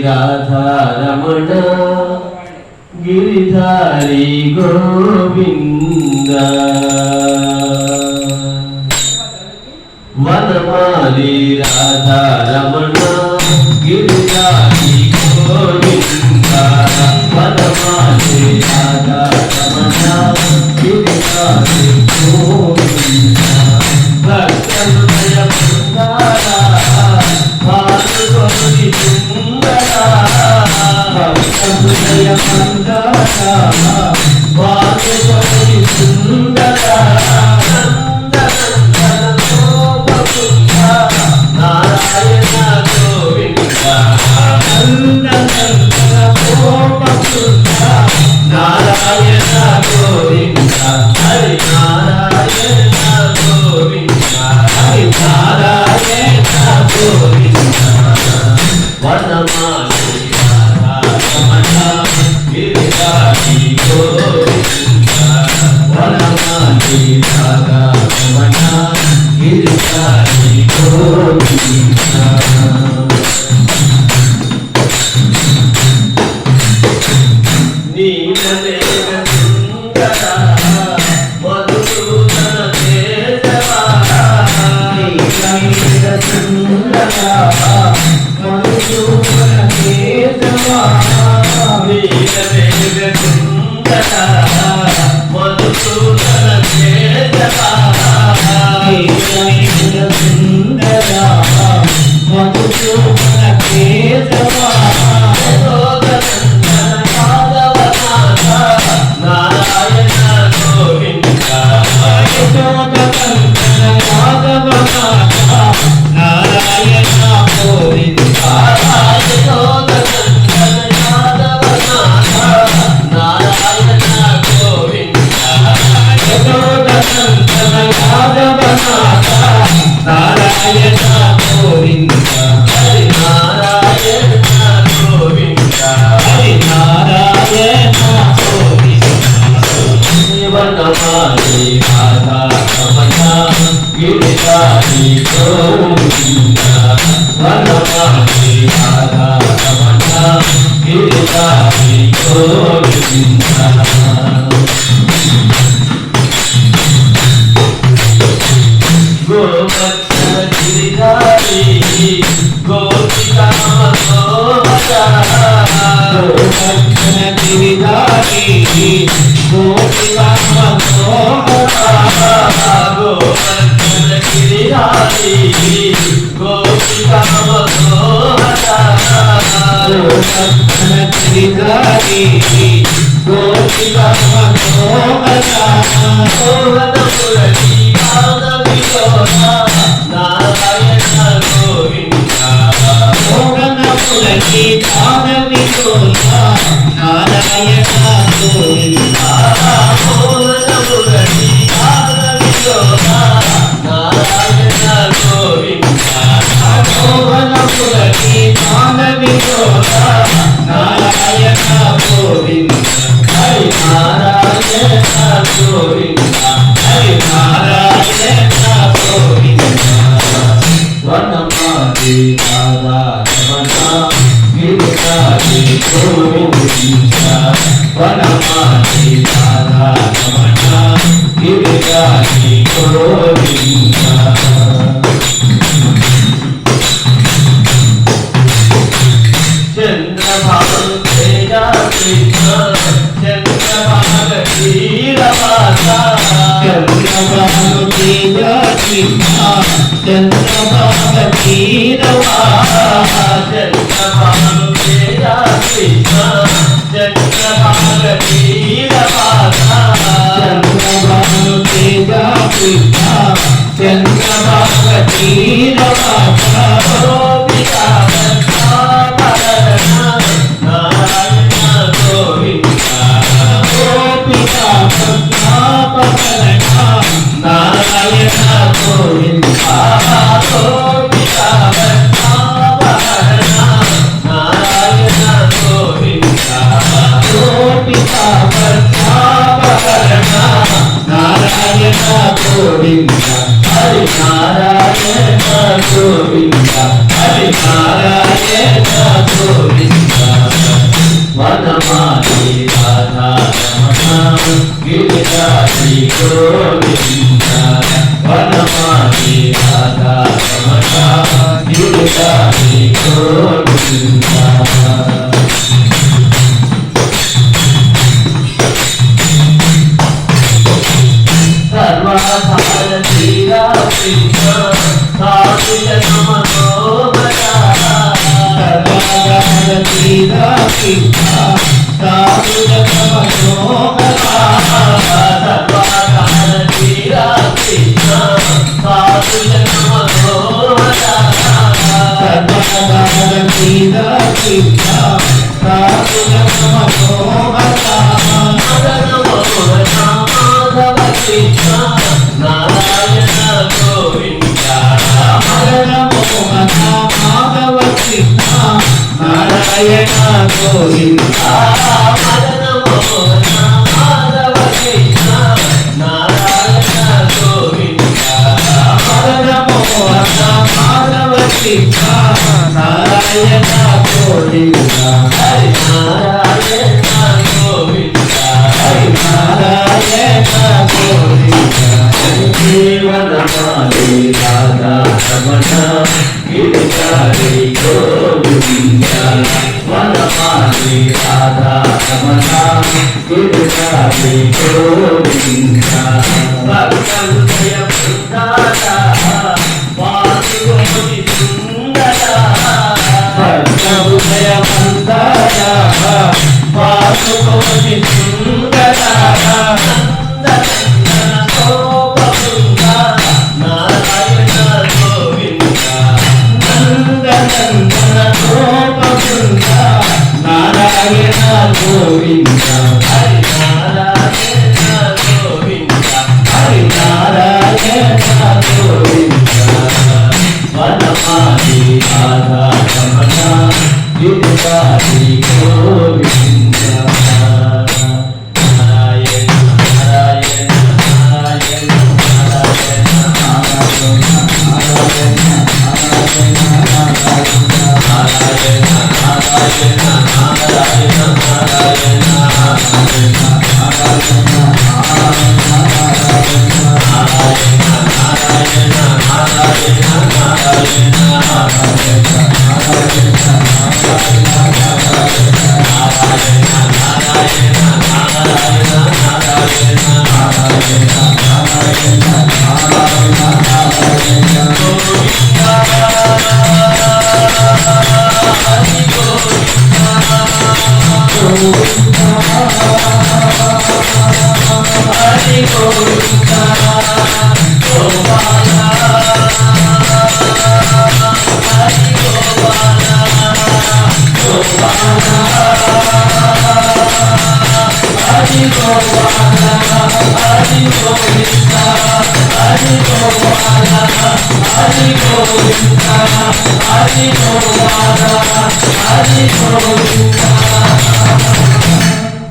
राधा रमण गिरिधारी गोविंद वनमाली राधा रमण गिरिधारी गोविंद वनमाली राधा रमण गिरिधारी गोविंद भक्तहृदय मंदारा भानुगौरी सुंदरा भक्तहृदय मंदारा भानुगौरी सुंदरा नारायण गोविंद नारायण गोविंद हरि नारायण गोविंद हरि नारायण गोविंद वनमाली राधा रमण गिरिधारी गोविंद वनमाली राधा रमण गिरिधारी गोविंद नीलमेघ सुंदरा मधुसूदन केशवा नीलमेघ सुंदरा मधुसूदन केशवा नीलमेघ सुंदरा मधुसूदन केशवा नीलमेघ सुंदरा मधुसूदन केशवा नारायण गोविंद नारायण गोविंद नारायण गोविंद नारायण गोविंद हरि नारायण गोविंद हरि नारायण वनमाली राधा रमण गिरिधारी गोविंद वनमाली राधा रमण गिरिधारी गोविंद गोवर्धन गिरिधारी गोपिका मनोहरा गोवर्धन गिरिधारी गोपिका मनोहरा गोवर्धन गिरिधारी गोपिका मनोहरा गोवर्धन गिरिधारी गोपिका मनोहरा मोहन मुरली नारायण गोविंद मोहन मुरली नारायण गोविंद मोहन मुरली नारायण गोविंद मोहन मुरली नारायण गोविंद हरि नारायण गोविंद हरि नारायण गोविंद वनमाली राधा रमण गिरिधारी गोविंद वनमाली राधा रमण गिरिधारी गोविंद चंद्रभानु तेजा कृष्ण चंद्रभानु वीरवासा चंद्रभानु तेजा कृष्ण चंद्रभानु वीरवासा चंद्रभानु तेजा कृष्ण चंद्रभानु वीरवासा चंद्रभानु तेजा कृष्ण चंद्रभानु वीरवासा गोपिका नारायण गोविंद गोपिका नारायण गोविंद गोपिका नारायण गोविंद गोपिका नारायण गोविंद हरि नारायण गोविंद हरि नारायण నారాయణ గోవింద వనమాలి రాధా రమణ గిరిజారి గోవింద వనమాలి రాధా రమణ గిరిజారి గోవింద సర్వధార శ్రీరా కృష్ణ సాధుజ నమనోమరా సర్వధార శ్రీరా కృష్ణ సాధుజ నమనోమరా సర్వధార శ్రీరా కృష్ణ సాధుజ నమనోమరా సర్వధార శ్రీరా కృష్ణ సాధుజ నమనోమరా కృష్ణ నారాయణ గోవింద మరణ మోహన మాధవ కృష్ణ నారాయణ గోవింద మరణ మోహన మాధవ కృష్ణ నారాయణ గోవింద మరణ మోహన మాధవ కృష్ణ నారాయణ గోవింద హరి నారాయణ గోవింద హరి నారాయణ జీవనమాలి రాధా రమణ గిరిజారి గోవింద వనమాలి రాధా రమణ గిరిజారి గోవింద భక్తహృదయ బృందార వాసుగోటి సుందర భక్తహృదయ బృందార వాసుగోటి సుందర నారాయణ గోవింద నందనందన గోపవృంద నారాయణ గోవింద హరి నారాయణ గోవింద హరి నారాయణ గోవింద వనమాలి రాధా రమణ గిరిజారి గోవింద Hare Govinda